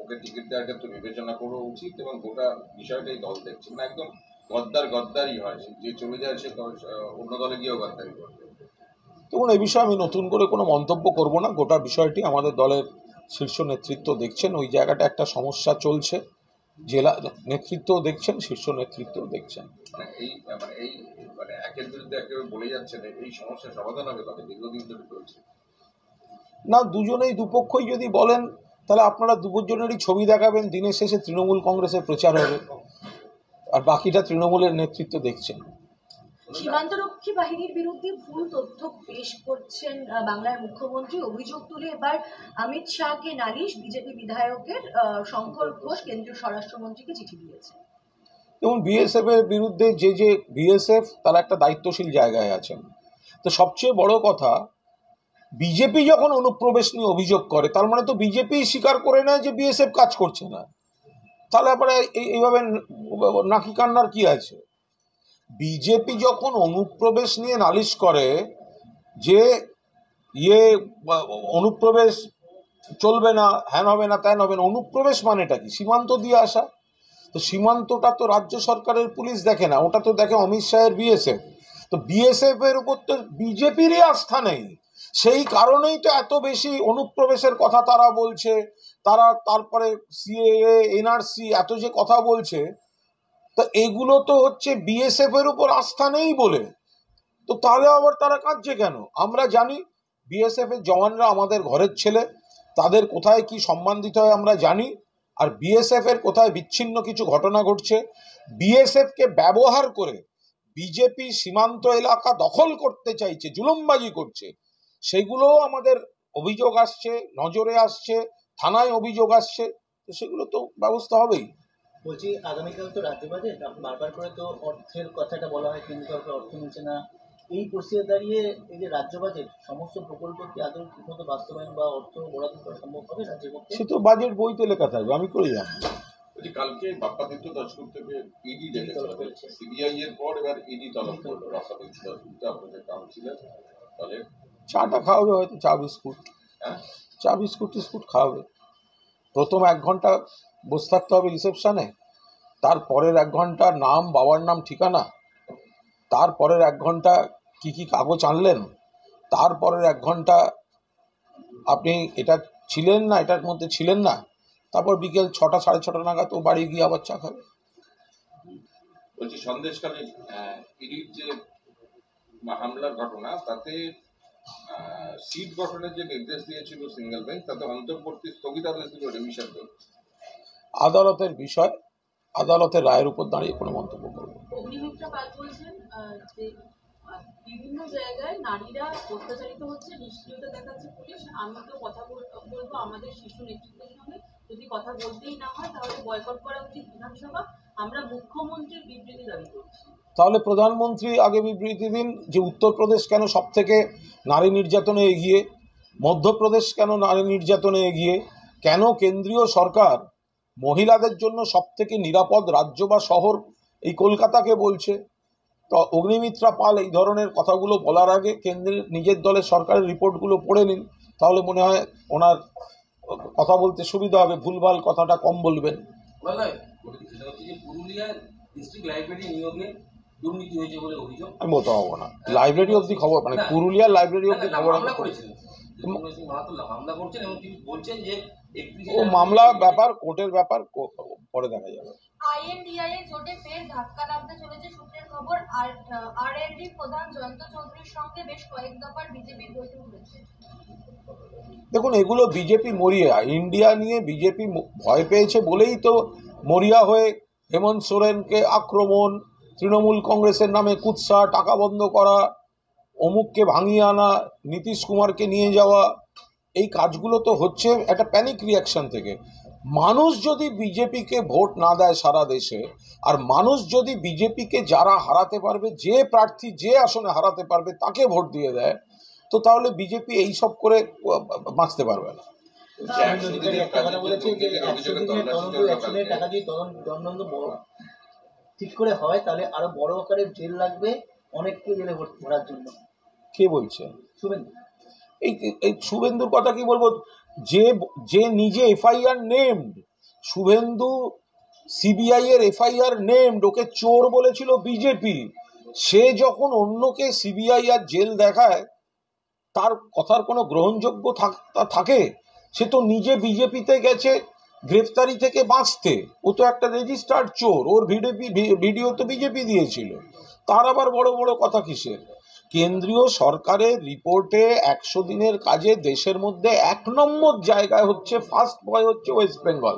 ওকে টিকিট দেওয়ার ক্ষেত্রে বিবেচনা করা উচিত এবং গোটা বিষয়টাই দল দেখছে। মানে একদম গদ্দারই হয়, যে চলে যায় সে অন্য দলে গিয়েও গদ্দারি করবে। তখন এই বিষয়ে আমি নতুন করে কোনো মন্তব্য করব না। গোটা বিষয়টি আমাদের দলের শীর্ষ নেতৃত্ব দেখছেন। ওই জায়গাটা একটা সমস্যা চলছে, জেলা নেতৃত্ব দেখছেন, শীর্ষ নেতৃত্ব দেখছেন। মানে একের বিরুদ্ধে একেবারে বলে যাচ্ছেন, এই সমস্যার সমাধান হবে তবে দীর্ঘদিন ধরে চলছে না। দুজনেই দুপক্ষই যদি বলেন তাহলে আপনারা দুজনেরই ছবি দেখাবেন, দিনের শেষে তৃণমূল কংগ্রেসের প্রচার হবে আর বাকিটা তৃণমূলের নেতৃত্ব দেখছেন। সীমান্তরক্ষী বাহিনীর বিরুদ্ধে ভুল তথ্য পেশ করছেন বাংলার মুখ্যমন্ত্রী। অভিযোগ তুলে এবার অমিত শাহকে নালিশ। বিজেপি বিধায়কের শঙ্কর ঘোষ কেন্দ্রীয় স্বরাষ্ট্রমন্ত্রীকে চিঠি দিয়েছে। যেমন বিএসএফ এর বিরুদ্ধে যে বিএসএফ তারা একটা দায়িত্বশীল জায়গায় আছেন। তো সবচেয়ে বড় কথা, বিজেপি যখন অনুপ্রবেশ নিয়ে অভিযোগ করে তার মানে তো বিজেপি স্বীকার করে নেয় যে বিএসএফ কাজ করছে না। তাহলে আবার এইভাবে নাকি কান্নার কি আছে? বিজেপি যখন অনুপ্রবেশ নিয়ে নালিশ করে যে অনুপ্রবেশ চলবে না, হ্যান হবে না, ত্যান হবে না, অনুপ্রবেশ মানেটা কি? সীমান্ত দিয়ে আসা। তো সীমান্তটা তো রাজ্য সরকারের পুলিশ দেখে না, ওটা তো দেখে অমিত শাহের বিএসএফ। তো বিএসএফ এর উপর তো বিজেপিরই আস্থা নেই। সেই কারণেই তো এত বেশি অনুপ্রবেশের কথা তারা বলছে। তারা তারপরে সিএএ, এনআরসি এত যে কথা বলছে, তো এগুলো তো হচ্ছে বিএসএফ এর উপর আস্থা নেই বলে। তো তাহলে আবার তারা কাঁদছে কেন? আমরা জানি বিএসএফ এর জওয়ানরা আমাদের ঘরের ছেলে, তাদের কোথায় কি সম্মান দিতে হয় আমরা জানি। আর বিএসএফ এর কোথায় বিচ্ছিন্ন কিছু ঘটনা ঘটছে, বিএসএফ কে ব্যবহার করে বিজেপি সীমান্ত এলাকা দখল করতে চাইছে, জুলুমবাজি করছে, সেগুলো আমাদের অভিযোগ আসছে, নজরে আসছে, থানায় অভিযোগ আসছে। তো সেগুলো তো ব্যবস্থা হবেই। বলছি, আগামীকাল তো রাজ্য বাজেট, বারবার করে তো অর্থের কথাটা বলা হয়, কেন্দ্র সরকার অর্থ নিচ্ছে না। এই পরিস্থিতি দাঁড়িয়ে এই যে রাজ্য বাজেট, সমস্ত প্রকল্প কি আদৌ ঠিকমতো বাস্তবায়ন বা অর্থ বরাদ্দ করা সম্ভব হবে রাজ্যের পক্ষে? সে তো বাজেট বইতে লেখা থাকবে, আমি করে জানি। কালকে বাপ্পাদিত্য দাশগুপ্ত থেকে ইডি ডেকেছে, সিবিআই এর পর এবার ইডি তলব করলো বাপ্পাদিত্য দাশগুপ্ত, আপনাদের কাউন্সিলর। তাহলে চাটা খাওয়াবে, হয়তো চা বিস্কুট টিস্কুট খাওয়াবে। প্রথম 1 ঘন্টা বসে থাকতে হবে রিসেপশনে, তারপরের 1 ঘন্টা নাম, বাবার নাম, ঠিকানা, তারপরের 1 ঘন্টা কি কি কাগজ আনলেন, তারপরের 1 ঘন্টা আপনি এটা ছিলেন না, এটার মধ্যে ছিলেন না, তারপর বিকেল 6টা 6:30 নাগাদ ও বাড়ি গিয়ে আবার চা খাবে। বলছি, সন্দেশখালী ইডির যে হামলার ঘটনা, তাতে সিট গঠনের যে নির্দেশ দিয়েছিল সিঙ্গেল বেঞ্চ, তাতে অন্তর্বর্তী স্থগিতাদেশ দিল রিভিশন বেঞ্চ। আদালতের বিষয়, আদালতের রায়ের উপর দাঁড়িয়ে কোনো মন্তব্য করব। অগ্নিমিত্রা পাল বলছেন যে বিভিন্ন জায়গায় নারীরা অত্যাচারিত হচ্ছে, নিষ্ক্রিয়তা দেখাচ্ছে পুলিশ। আমি তো কথা বলবো আমাদের শীর্ষ নেতৃত্বের সঙ্গে, যদি কথা বলতেই না হয় তাহলে বয়কট করা উচিত বিধানসভা। আমরা মুখ্যমন্ত্রীর বিবৃতি দাবি করছি। তাহলে প্রধানমন্ত্রী আগে বিবৃতি দিন যে উত্তরপ্রদেশ কেন সব থেকে নারী নির্যাতনে এগিয়ে, মধ্যপ্রদেশ কেন নারী নির্যাতনে এগিয়ে, কেন কেন্দ্রীয় সরকার মহিলাদের জন্য সব থেকে নিরাপদ রাজ্য বা শহর এই কলকাতাকে বলছে। তো অগ্নিমিত্রা পাল এই ধরনের কথাগুলো বলার আগে কেন্দ্রের নিজের দলের সরকারের রিপোর্টগুলো পড়ে নিন, তাহলে মনে হয় ওনার কথা বলতে সুবিধা হবে, ভুলভাল কথাটা কম বলবেন। আমি বলতে পারবো না, লাইব্রেরি অব্দি খবর, মানে পুরুলিয়ার লাইব্রেরি অব্দি খবর হামলা করেছেন এবং তিনি বলছেন যে ও মামলা ব্যাপার, কোর্টের ব্যাপার, পরে দেখা যাবে। আইএনডিআই জোটে ফের ধাক্কা লাগতে চলেছে সূত্রের খবর। আরএলডি প্রধান জয়ন্ত চৌধুরীর সঙ্গে বেশ কয়েক দফার বিজেপির বৈঠক হয়েছে। দেখুন, এগুলো বিজেপি মরিয়া। ইন্ডিয়া নিয়ে বিজেপি ভয় পেয়েছে বলেই তো মরিয়া হয়ে হেমন্ত সোরেনকে আক্রমণ, তৃণমূল কংগ্রেসের নামে কুৎসা, টাকা বন্ধ করা, অমুককে ভাঙিয়ে আনা, নীতিশ কুমারকে নিয়ে যাওয়া, এই কাজগুলো তো হচ্ছে একটা প্যানিক রিয়াকশন থেকে। মানুষ যদি বিজেপিকে ভোট না দেয় সারা দেশে, আর মানুষ যদি বিজেপিকে যারা হারাতে পারবে, যে প্রার্থী যে আসনে হারাতে পারবে তাকে ভোট দিয়ে দেয়, তো তাহলে বিজেপি এইসব করে বাঁচতে পারবে না। একটা কথা বলেছে যে 100 দিনের তদন্ত, 100 দিনের টাকা দিয়ে তদন্ত ঠিক করে হয় তাহলে আরো বড় আকারে জেল লাগবে, অনেককে জেলে ভরার জন্য। কে বলছে? শুভেন্দু। এই শুভেন্দুর কথা কি বলবো? যে নিজে এফআইআর নেমড, শুভেন্দু সিবিআই এর এফআইআর নেমড, ওকে চোর বলেছিল বিজেপি। সে যখন অন্যকে সিবিআই আর জেল দেখায়, তার কথার কোনো গ্রহণযোগ্য থাকে? সে তো নিজে বিজেপিতে গেছে গ্রেফতারি থেকে বাঁচতে। ও তো একটা রেজিস্টার্ড চোর। ওর ভিডিও তো বিজেপি দিয়েছিল। তার আবার বড় বড় কথা কিসের? কেন্দ্রীয় সরকারের রিপোর্টে 100 দিনের কাজে দেশের মধ্যে 1 নম্বর জায়গায় হচ্ছে, ফার্স্ট বয় হচ্ছে ওয়েস্ট বেঙ্গল।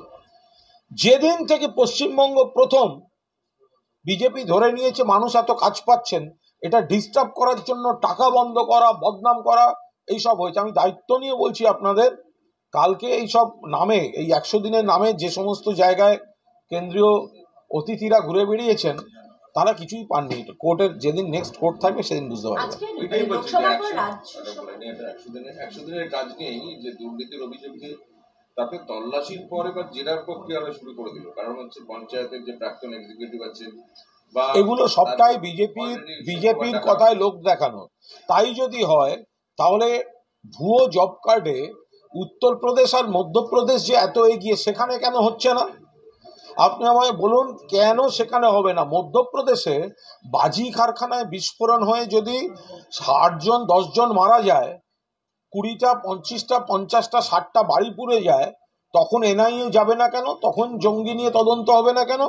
যেদিন থেকে পশ্চিমবঙ্গ প্রথম বিজেপি ধরে নিয়েছে মানুষ এত কাজ পাচ্ছেন, এটা ডিস্টার্ব করার জন্য টাকা বন্ধ করা, বদনাম করা, এইসব হয়েছে। আমি দায়িত্ব নিয়ে বলছি আপনাদের, কালকে এইসব নামে, এই 100 দিনের নামে যে সমস্ত জায়গায় কেন্দ্রীয় অতিথিরা ঘুরে বেরিয়েছেন, তারা কিছুই পাননি। কোর্টের যেদিন নেক্সট কোর্ট থাকবে সেদিন বুঝতে পারবে। ওইটাই বলছি যে 100 দিনের কাজ নিয়েই যে দুর্নীতির অভিযোগে তাতে তল্লাশির পর এবার জেরার প্রক্রিয়া শুরু করে দিল। কারণ হচ্ছে পঞ্চায়েতের যে প্রাক্তন এক্সিকিউটিভ আছে, বা এগুলো সবটাই বিজেপির কথায় লোক দেখানো। তাই যদি হয় তাহলে ভুয়ো জব কার্ডে উত্তরপ্রদেশ আর মধ্যপ্রদেশ যে এত এগিয়ে, সেখানে কেন হচ্ছে না? আপনি আমায় বলুন কেন সেখানে হবে না? মধ্যপ্রদেশে বাজি কারখানায় বিস্ফোরণ হয়ে যদি 8 জন 10 জন মারা যায়, 20টা 25টা 50টা 60টা বাড়ি পুড়ে যায়, তখন এনআইএ যাবে না কেন? তখন জঙ্গি নিয়ে তদন্ত হবে না কেন?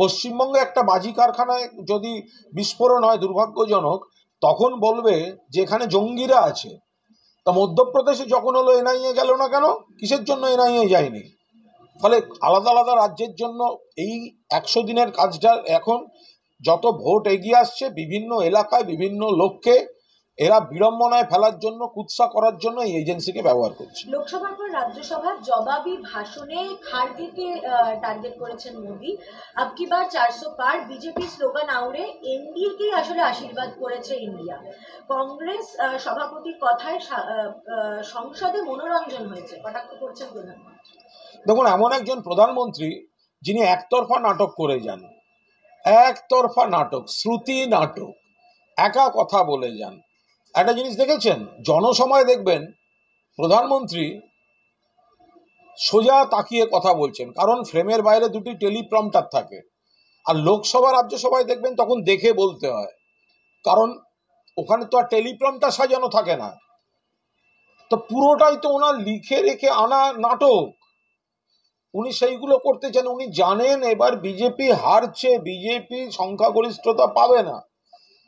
পশ্চিমবঙ্গে একটা বাজি কারখানায় যদি বিস্ফোরণ হয় দুর্ভাগ্যজনক, তখন বলবে যে এখানে জঙ্গিরা আছে। তা মধ্যপ্রদেশে যখন হলো এনআইএ গেল না কেন? কিসের জন্য এনআইএ যায়নি? ফলে আলাদা আলাদা রাজ্যের জন্য এই 100 দিনের কাজটা এখন যত ভোট এগিয়ে আসছে, বিভিন্ন এলাকায় বিভিন্ন লোককে এরা বিড়ম্বনায় ফেলার জন্য, কুৎসা করার জন্য এই এজেন্সিকে ব্যবহার করছে। লোকসভার পর রাজ্যসভার জবাবি ভাষণে খার্গেকে টার্গেট করেছেন মোদী। আবকি বার 400 পার, বিজেপি স্লোগান আউড়ে এনডিএকেই আসলে আশীর্বাদ করেছে ইন্ডিয়া। কংগ্রেস সভাপতির কথায় সংসদে মনোরঞ্জন হয়েছে, কটাক্ষ করছেন প্রধানমন্ত্রী। দেখুন, এমন একজন প্রধানমন্ত্রী যিনি একতরফা নাটক করে যান, একতরফা নাটক, শ্রুতি নাটক, একা কথা বলে যান। একটা জিনিস দেখেছেন, জনসময় দেখবেন প্রধানমন্ত্রী সোজা তাকিয়ে কথা বলছেন, কারণ ফ্রেমের বাইরে দুটি টেলিপ্রম্পটার থাকে। আর লোকসভা রাজ্যসভায় দেখবেন তখন দেখে বলতে হয়, কারণ ওখানে তো আর টেলিপ্রম্পটার সাজানো থাকে না। তো পুরোটাই তো ওনার লিখে রেখে আনা নাটক। উনি সেইগুলো করতে চান। উনি জানেন এবার বিজেপি হারছে, বিজেপি সংখ্যাগরিষ্ঠতা পাবে না।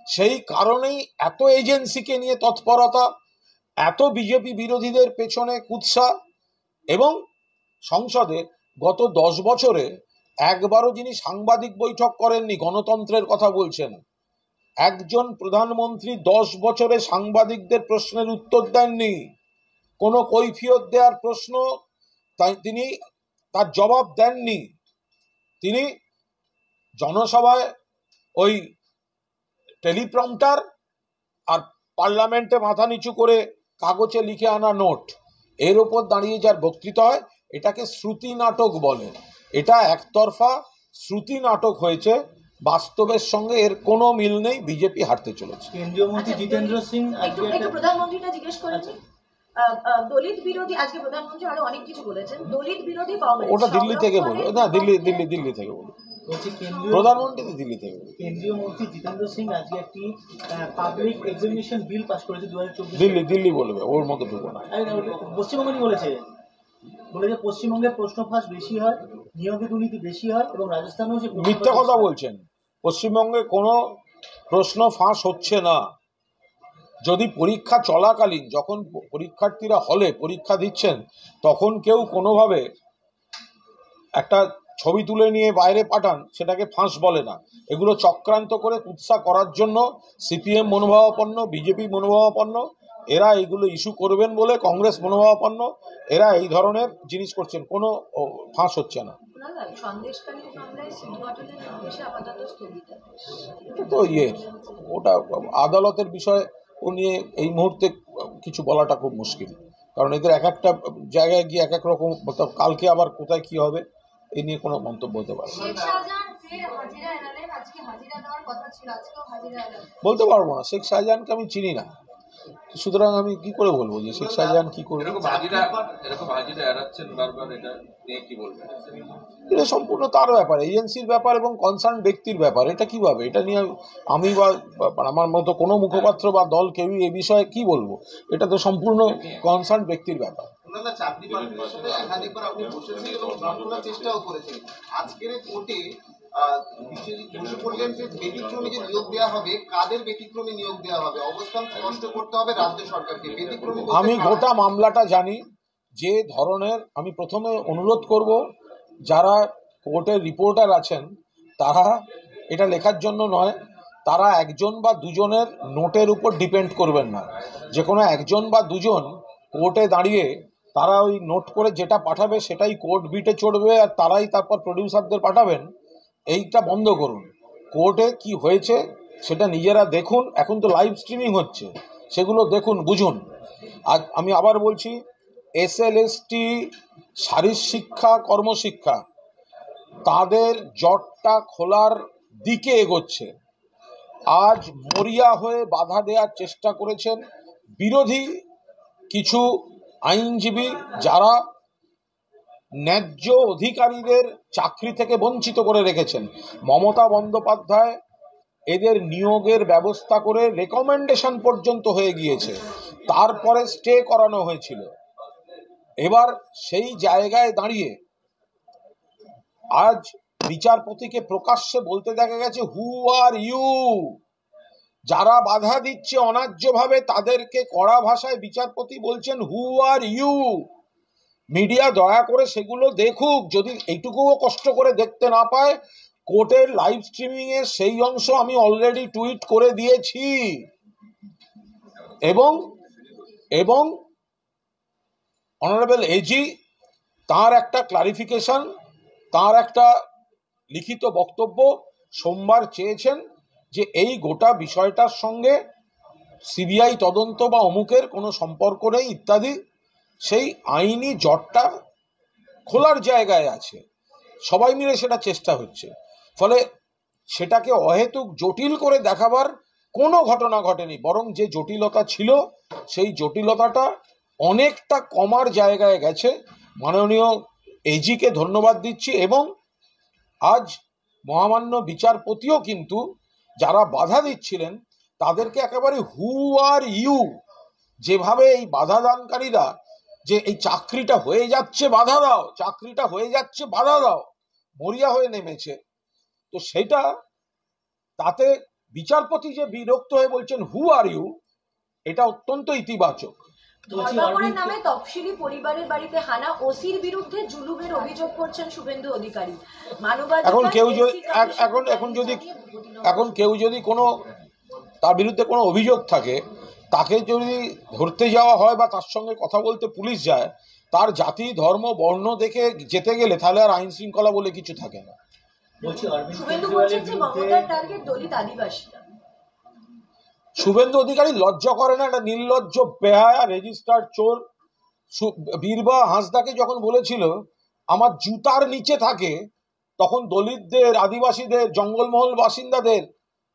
সেই কারণেই এত এজেন্সিকে নিয়ে তৎপরতা, এত বিজেপি বিরোধীদের পেছনে কুৎসা। এবং সংসদে গত 10 বছরে একবারও যিনি সাংবাদিক বৈঠক করেননি, গণতন্ত্রের কথা বলছেন, একজন প্রধানমন্ত্রী 10 বছরে সাংবাদিকদের প্রশ্নের উত্তর দেননি। কোনো কৈফিয়ত দেওয়ার প্রশ্ন তিনি তার জবাব দেননি। তিনি জনসভায় ওই টেলিপ্রম্পটার আর পার্লামেন্টে মাথা নিচু করে কাগজে লিখে আনা নোট, এর ওপর দাঁড়িয়ে যার বক্তৃতা হয়, এটাকে শ্রুতি নাটক বলে। এটা একতরফা শ্রুতি নাটক হয়েছে, বাস্তবের সঙ্গে এর কোনো মিল নেই। বিজেপি হারতে চলেছে। কেন্দ্রীয় মন্ত্রী জিতেন্দ্র সিং একটু প্রধানমন্ত্রীটা জিজ্ঞেস করেছি, দলিত বিরোধী, আজকে প্রধানমন্ত্রী আরো অনেক কিছু বলেছেন, দলিত বিরোধী কংগ্রেস। ওটা দিল্লি থেকে বলবো না, দিল্লি থেকে বলবো, প্রধানমন্ত্রী তো দিল্লি থেকে বলবো। কেন্দ্রীয় মন্ত্রী জিতেন্দ্র সিং আজকে একটি পাবলিক এক্সামিনেশন বিল পাস করেছে 2024। দিল্লি বলবে, ওর মতো ঢুকবো না। পশ্চিমবঙ্গ বলেছে বলে যে পশ্চিমবঙ্গে প্রশ্ন ফাঁস বেশি হয়, নিয়োগে দুর্নীতি বেশি হয়, এবং রাজস্থানেও যে মিথ্যে কথা বলছেন। পশ্চিমবঙ্গে কোনো প্রশ্ন ফাঁস হচ্ছে না। যদি পরীক্ষা চলাকালীন যখন পরীক্ষার্থীরা হলে পরীক্ষা দিচ্ছেন তখন কেউ কোনোভাবে একটা ছবি তুলে নিয়ে বাইরে পাঠান, সেটাকে ফাঁস বলে না। এগুলো চক্রান্ত করে কুৎসা করার জন্য সিপিএম মনোভাবাপন্ন, বিজেপি মনোভাবাপন্ন, এরা এইগুলো ইস্যু করবেন বলে কংগ্রেস মনোভাবাপন্ন, এরা এই ধরনের জিনিস করছেন। কোনো ফাঁস হচ্ছে না। সন্দেশখালী মামলায় সিট গঠনের নির্দেশে আপাতত স্থগিতাদেশ। এটা তো ওটা আদালতের বিষয়, ও নিয়ে এই মুহূর্তে কিছু বলাটা খুব মুশকিল, কারণ এদের এক একটা জায়গায় গিয়ে এক এক রকম, কালকে আবার কোথায় কি হবে এই নিয়ে কোনো মন্তব্য হতে পারে না। বলতে পারবো না, শেখ শাহজাহানকে আমি চিনি না, সুতরাং আমি কি করে বলবো যে শেখ শাহজাহান কি করবে। এটা সম্পূর্ণ তার ব্যাপার, এজেন্সির ব্যাপার এবং কনসার্ন ব্যক্তির ব্যাপার। এটা কিভাবে, এটা নিয়ে আমি বা আমার মতো কোনো মুখপাত্র বা দল কেউই এ বিষয়ে কি বলবো। এটা তো সম্পূর্ণ কনসার্ন ব্যক্তির ব্যাপার। চাকরি প্রার্থীদের সাথে একাধিকবার আপনি বসেছেন এবং জট খোলার চেষ্টাও করেছেন। আজকের কোর্টে বসে পড়লেন যে ব্যতিক্রমী যে নিয়োগ দেওয়া হবে, কাদের ব্যতিক্রমী নিয়োগ দেওয়া হবে অবস্থান স্পষ্ট করতে হবে রাজ্য সরকারকে। ব্যতিক্রমী আমি গোটা মামলাটা জানি, যে ধরনের, আমি প্রথমে অনুরোধ করব যারা কোর্টের রিপোর্টার আছেন তারা এটা লেখার জন্য নয়, তারা একজন বা দুজনের নোটের উপর ডিপেন্ড করবেন না। যে কোনো একজন বা দুজন কোর্টে দাঁড়িয়ে তারা ওই নোট করে যেটা পাঠাবে সেটাই কোর্ট বিটে চড়বে আর তারাই তারপর প্রডিউসারদের পাঠাবেন, এইটা বন্ধ করুন। কোর্টে কি হয়েছে সেটা নিজেরা দেখুন, এখন তো লাইভ স্ট্রিমিং হচ্ছে, সেগুলো দেখুন, বুঝুন। আজ আমি আবার বলছি, SLST, শারীরশিক্ষা, কর্মশিক্ষা, তাদের জটটা খোলার দিকে এগোচ্ছে। আজ মরিয়া হয়ে বাধা দেওয়ার চেষ্টা করেছেন বিরোধী কিছু আইনজীবী, যারা ন্যায্য অধিকারীদের চাকরি থেকে বঞ্চিত করে রেখেছেন। মমতা বন্দ্যোপাধ্যায় এদের নিয়োগের ব্যবস্থা করে রেকমেন্ডেশন পর্যন্ত হয়ে গিয়েছে, তারপরে স্টে করানো হয়েছিল। এবার সেই জায়গায় দাঁড়িয়ে আজ বিচারপতিকে প্রকাশ্যে বলতে দেখা গেছে, হু আর ইউ? যারা বাধা দিচ্ছে অন্যায্যভাবে তাদেরকে কড়া ভাষায় বিচারপতি বলছেন, হু আর ইউ? মিডিয়া দয়া করে সেগুলো দেখুক, যদি এইটুকুও কষ্ট করে দেখতে না পায়। কোর্টের লাইভ স্ট্রিমিং এর সেই অংশ আমি অলরেডি টুইট করে দিয়েছি, এবং এবং অনারেবল এজি তার একটা ক্লারিফিকেশন, তার একটা লিখিত বক্তব্য সোমবার চেয়েছেন, যে এই গোটা বিষয়টার সঙ্গে সিবিআই তদন্ত বা অমুকের কোনো সম্পর্ক নেই ইত্যাদি। সেই আইনি জটটা খোলার জায়গায় আছে, সবাই মিলে সেটা চেষ্টা হচ্ছে। ফলে সেটাকে অহেতুক জটিল করে দেখাবার কোনো ঘটনা ঘটেনি, বরং যে জটিলতা ছিল সেই জটিলতাটা অনেকটা কমার জায়গায় গেছে। মাননীয় এজিকে ধন্যবাদ দিচ্ছি, এবং আজ মহামান্য বিচারপতিও কিন্তু যারা বাধা দিচ্ছিলেন তাদেরকে একেবারে হু আর ইউ, যেভাবে এই বাধা দানকারীরা যে এই চাকরিটা হয়ে যাচ্ছে বাধা দাও, চাকরিটা হয়ে যাচ্ছে বাধা দাও, মরিয়া হয়ে নেমেছে। তো সেটা, তাতে বিচারপতি যে বিরক্ত হয়ে বলছেন হু আর ইউ, এটা অত্যন্ত ইতিবাচক। ধর্মাপুরের নামে তফসিলি পরিবারের বাড়িতে হানা, ওসির বিরুদ্ধে জুলুমের অভিযোগ করছেন শুভেন্দু অধিকারী। এখন কেউ যদি কোনো তার বিরুদ্ধে কোনো অভিযোগ থাকে, তাকে যদি ধরতে যাওয়া হয় বা তার সঙ্গে কথা বলতে পুলিশ যায়, তার জাতি, ধর্ম, বর্ণ দেখে যেতে গেলে তাহলে আর আইন শৃঙ্খলা বলে কিছু থাকে না। শুভেন্দু অধিকারী লজ্জা করে না? একটা নির্লজ্জ বেহায়া রেজিস্টার্ড চোর বীরবা হাঁসদাকে যখন বলেছিল আমার জুতার নিচে থাকে, তখন দলিতদের, আদিবাসীদের, জঙ্গলমহল বাসিন্দাদের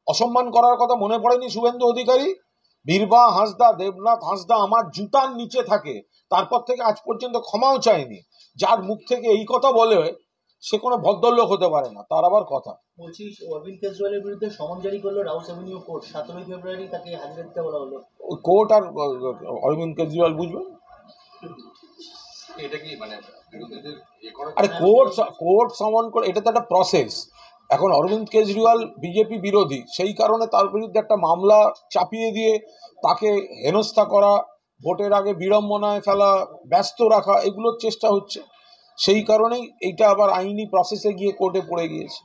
অসম্মান করার কথা মনে পড়েনি শুভেন্দু অধিকারী? বীরবা হাঁসদা, দেবনাথ হাঁসদা আমার জুতার নিচে থাকে, তারপর থেকে আজ পর্যন্ত ক্ষমাও চায়নি। যার মুখ থেকে এই কথা বলে সে কোনো ভদ্রলোক হতে পারে না, তার আবার কথা। অরবিন্দ কেজরিওয়ালের বিরুদ্ধে সমন জারি করলো রাউস অ্যাভিনিউ কোর্ট, 17 ফেব্রুয়ারি তাকে হাজির করতে বলা হলো। কোর্ট আর অরবিন্দ কেজরিওয়াল বুঝবেন। এটা কি মানে বিরোধীদের করার আরে কোর্ট সমন করে, এটা তো একটা প্রসেস। এখন অরবিন্দ কেজরিওয়াল বিজেপি বিরোধী, সেই কারণে তার বিরুদ্ধে একটা মামলা চাপিয়ে দিয়ে তাকে হেনস্থা করা, ভোটের আগে বিড়ম্বনায় ফেলা, ব্যস্ত রাখা, এগুলোর চেষ্টা হচ্ছে। সেই কারণেই এইটা আবার আইনি প্রসেসে গিয়ে কোর্টে পড়ে গিয়েছে।